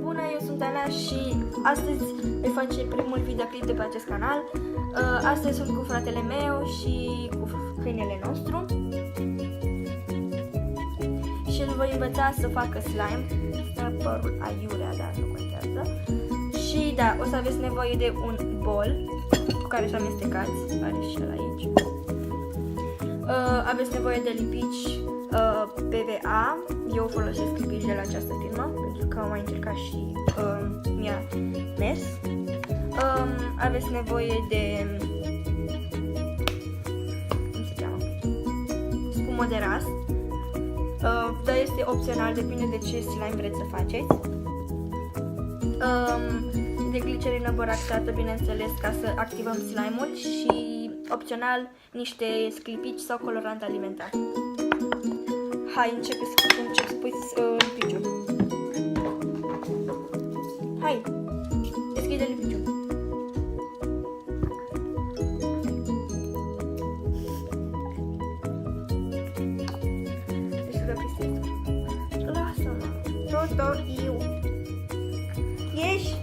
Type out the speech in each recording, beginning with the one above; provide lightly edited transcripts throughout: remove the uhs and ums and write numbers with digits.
Bună, eu sunt Ana și astăzi voi face primul videoclip de pe acest canal. Astăzi sunt cu fratele meu și cu câinele nostru și îl voi învăța să facă slime. Stă părul aiurea, dar nu contează. Și da, o să aveți nevoie de un bol cu care să amestecați, are și el aici. Aveți nevoie de lipici PVA. Eu folosesc lipici de la această firmă pentru că am mai încercat și mi-a mers. Aveți nevoie de cum se cheamă? Spumă de ras. Dar este opțional, depinde de ce slime vreți să faceți. De glicerină boraxată, bineînțeles, ca să activăm slime-ul și opțional niște sclipici sau colorant alimentar. Hai, încep să pui lipiciul. Hai, deschide lipiciul. Lasă-mă, Totoiu. Ieși!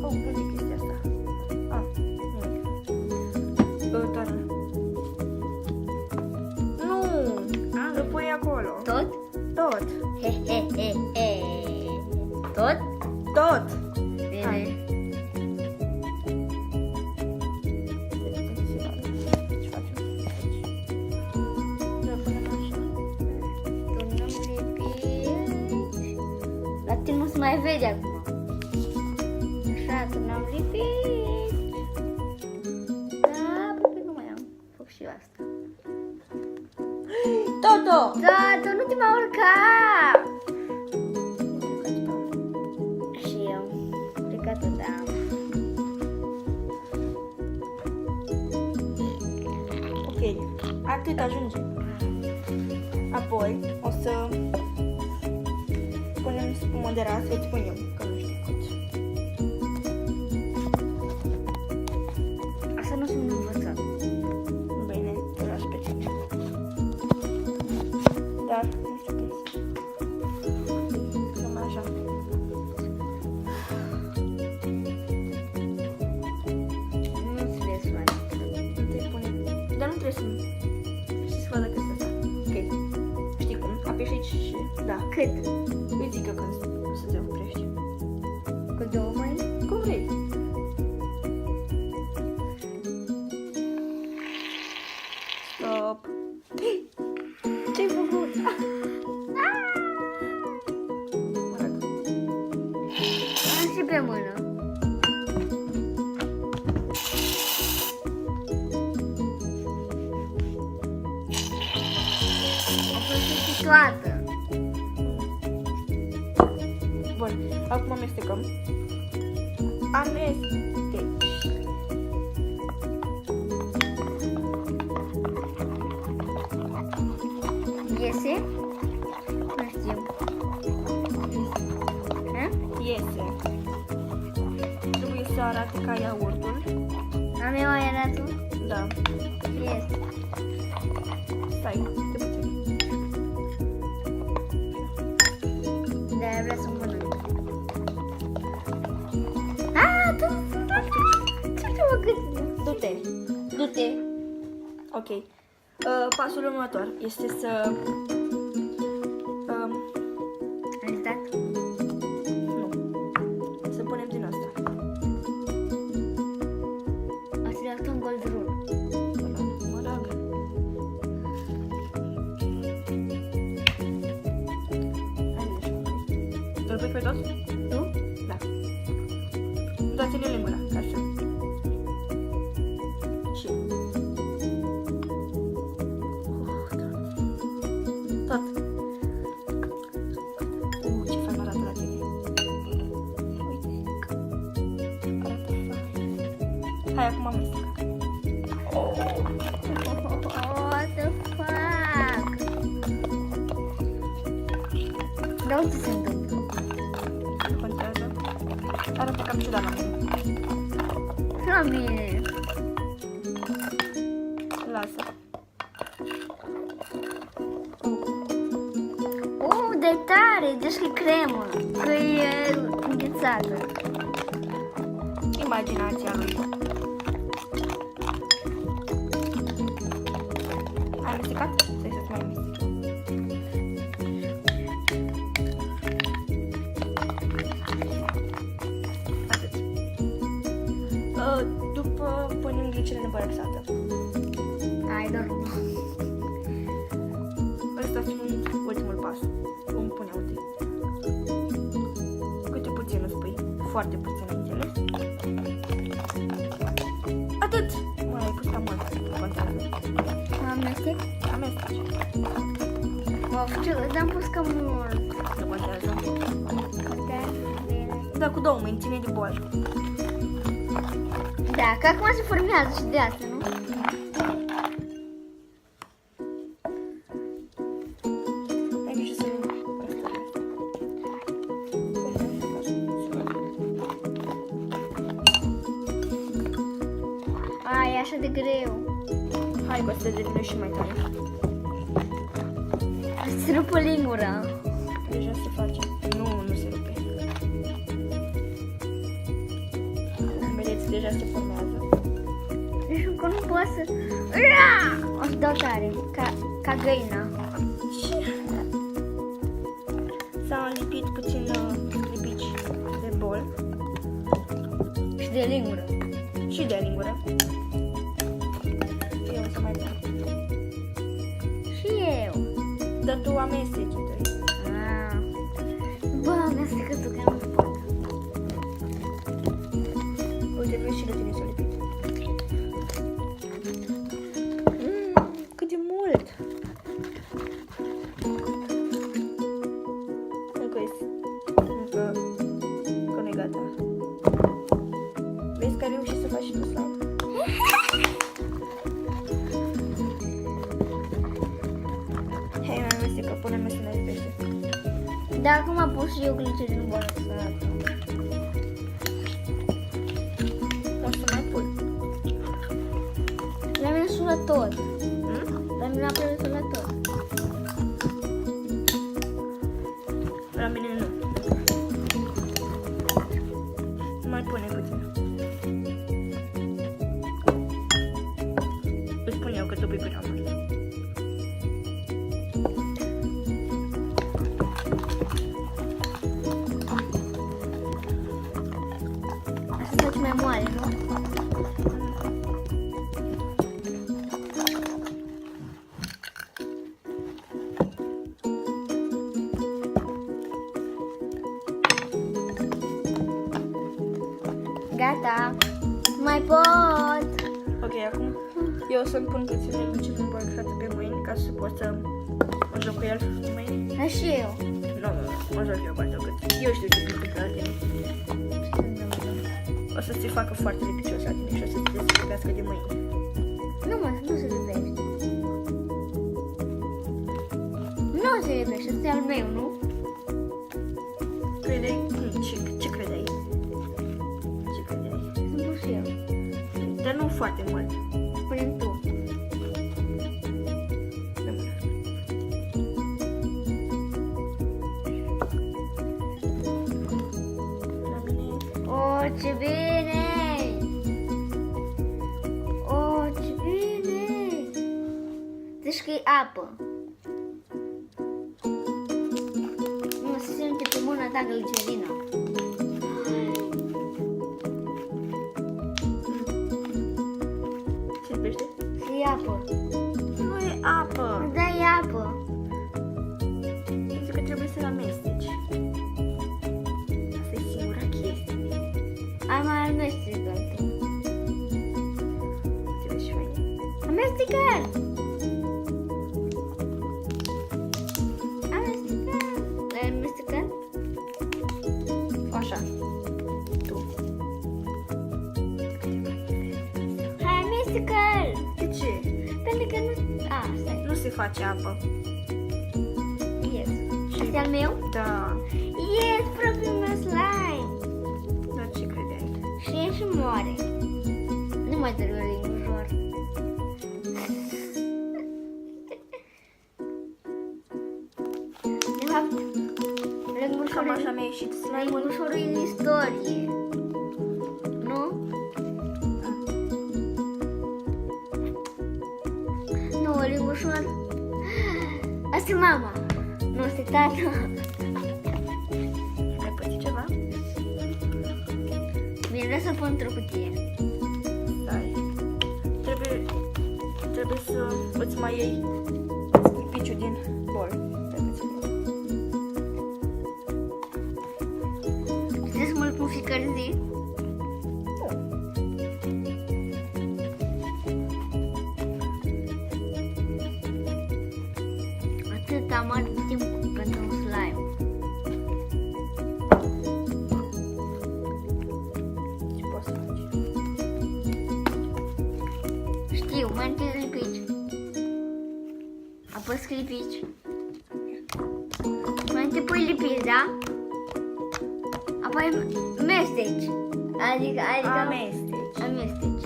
Oh, unde e chestia asta? Toată. Nu! Îl pui acolo. Tot? Tot. He, he, he, he. Tot? Tot. Bine. Hai. La tine nu se mai vede acum. Așa, turnăm lipit. Da, pe nu mai am. Fac și eu asta. Toto! Da, tu nu te mai urca. Și eu. Plecat-o, da. Ok, atât ajunge. Apoi o să punem spumă de ras, îți spun eu, că nu știu cât. Asta nu sunt învățat. Bine, te las pe tine. Dar, nu știu cum să... Cam așa. Nu-ți vezi mai. Întâi punem... Dar nu trebuie să vadă că este asta. Ok. Știi cum? Apeși aici și... Da. Cât? Îi zic eu când să te oprești. Cu două mâini? Cum vrei. Stop. Ce-ai făcut? Mă rog. Am și pe mână. O folosești toată. Bun, acum amestecăm. Amesteci. Iese? Nu știu. Ha? Iese. Trebuie să arate ca iaurtul. Am eu aia tu? Da. Iese. Stai, te puțin. De-aia vrea să mănânc. Ah, tu! Ce mă gândesc? Du-te. Du-te. Ok. Pasul următor este să... Ai stat? Nu. Să punem din asta. O să le un gold rule. Mă rog. Îl pui pe tot? Tu? Da. Dați-le lingura, ca așa. Și... Tot. Ce fain arată la tine. Uite. Arată fain. Hai, acum amestecă. What the fuck? Dar uite ce se întâmplă. Nu contează. Arată cam ciudat la mine. La mine. Lasă. e tare, deci că e cremă, că e înghețată. Imaginația lui. Ai amestecat? Stai să-ți mai amesteci. Atât. După punem gliceră băraxată. Ai doar unul. Ăsta fiind ultimul pas. Vom pune uite. Câte puțin îți pui. Foarte puțin, înțeles? Atât! Mă, ai pus cam mult. Nu contează. Amestec? Amesteci. Dar-am pus cam mult. Nu contează. Bine. Da, cu două mâini, ține de bol. Da, că acum se formează și de asta, nu? Ai grijă să nu... Ai, e așa de greu. Hai că o să devină și mai tare. Se rupă lingura. Deja se face. Nu se rupe. Vedeți, deja se formează. Deci încă nu pot să... O să dau tare, ca găina. S-au lipit puțin clipici de bol Și de lingură. și de lingură. Eu o să mai pun. Și eu. Dar tu amesteci întâi. Bă, amestecă tu, că nu pot. Uite, vezi și de tine s-a lipit. Cât de mult! Încă nu e gata. Vezi că ai reușit să faci și tu slime. Hai, mai amestecă, pune-mi să ne lipește. Da, acum am pus și eu glicerină băraxată. O să mai pun. La mine sună tot. Hmm? La mine aproape sună tot. La mine nu. Mai pune puțin. Îți spun eu că tu pui prea mult. Asta faci mai moale, nu? Gata. Mai pot. Ok, acum eu o să-mi pun puțin de luce în bălcată pe mâini ca să pot să mă joc cu el în mâini. Da, și eu. Nu, mă joc eu cu atât. Eu știu ce se întâmplă la tine. O să ți facă foarte lipicios la tine și o să te deslipească de mâini. Nu mă, nu se lipește. Nu se lipește, ăsta e al meu, nu? Credeai? Ce credeai? Ce credeai? Sunt pus și eu. Dar nu foarte mult. Spune-mi tu. De mână. La mine... Oh, ce bine! Oh, ce bine! Deci că e apă. Nu, se simte pe mâna ta glicerină. Ce lipește? Și e apă. Nu e apă. Da, e apă. Zic că trebuie să-l amesteci. Asta e singura chestie. Ai mai amestecat. Te vezi și fain. Amestecat! Amestecat! Ai amestecat? Așa. Tu. Hai, amestecat! De ce? Pentru că nu... Stai. Nu se face apă. Yes. Și... Asta e al meu? Da. Yes, propriul meu slime! Dar ce credeai? Și el și moare. Nu mai trebuie ușor. De fapt, slime-ul. Lingușorul în istorie. Nu? Nu, lingușor. Asta e mama. Nu, asta e tata. Ai pățit ceva? Bine, să pun într-o cutie. Stai. Trebuie să îți mai iei piciul din bol. Trebuie să mă pun fiecare zi. Atât am mare timp pentru un slime. Ce poți să faci? Știu, mai întâi lipici. Apoi sclipici. Mai întâi pui lipici, da? Apoi mesteci. Adică amesteci.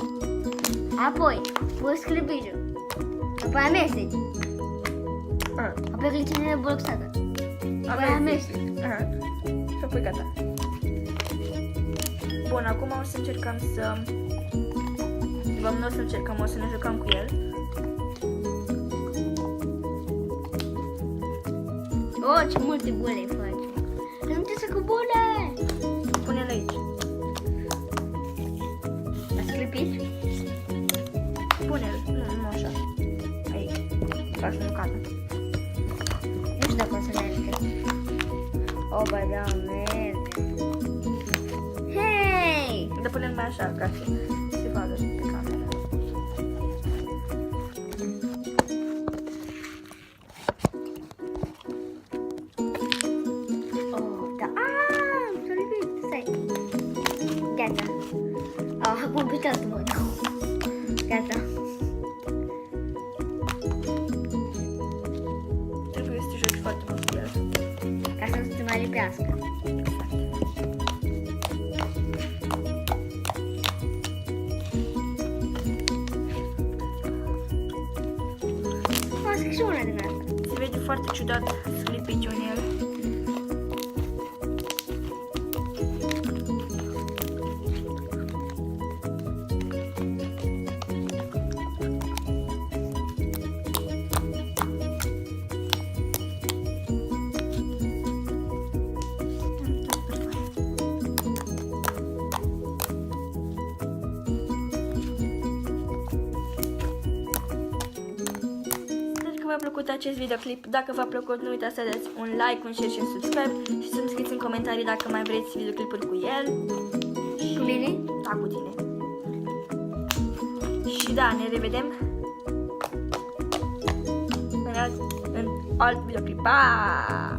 Apoi pui sclipiciul. Apoi amesteci. Apoi glicinile boxată. Apoi amesteci. Aha. Și apoi gata. Bun, acum o să încercăm să... Nu o să încercăm, o să ne jucăm cu el. Oh, ce multe bule faci. Nu te să cu bule. Pune-l aici. La sclipici? Pune-l. Nu așa. Aici. Ca să nu cadă. Nu știu dacă o să merge. O, bă, da, merge. Hei! Dar pune-l mai așa, ca să se vadă pe cameră. Oh, da. Ah, s-a lipit. Stai. Gata. Ah, acum pe tot mă dau. Gata. Trebuie să te joci foarte mult cu el. Ca să nu se mai lipească. Mască și una din asta. Se vede foarte ciudat sclipiciul în el. V-a plăcut acest videoclip. Dacă v-a plăcut, nu uitați să dați un like, un share și un subscribe și să-mi scrieți în comentarii dacă mai vreți videoclipuri cu el. Cu mine? Da, cu tine. Și da, ne revedem în alt videoclip. Pa!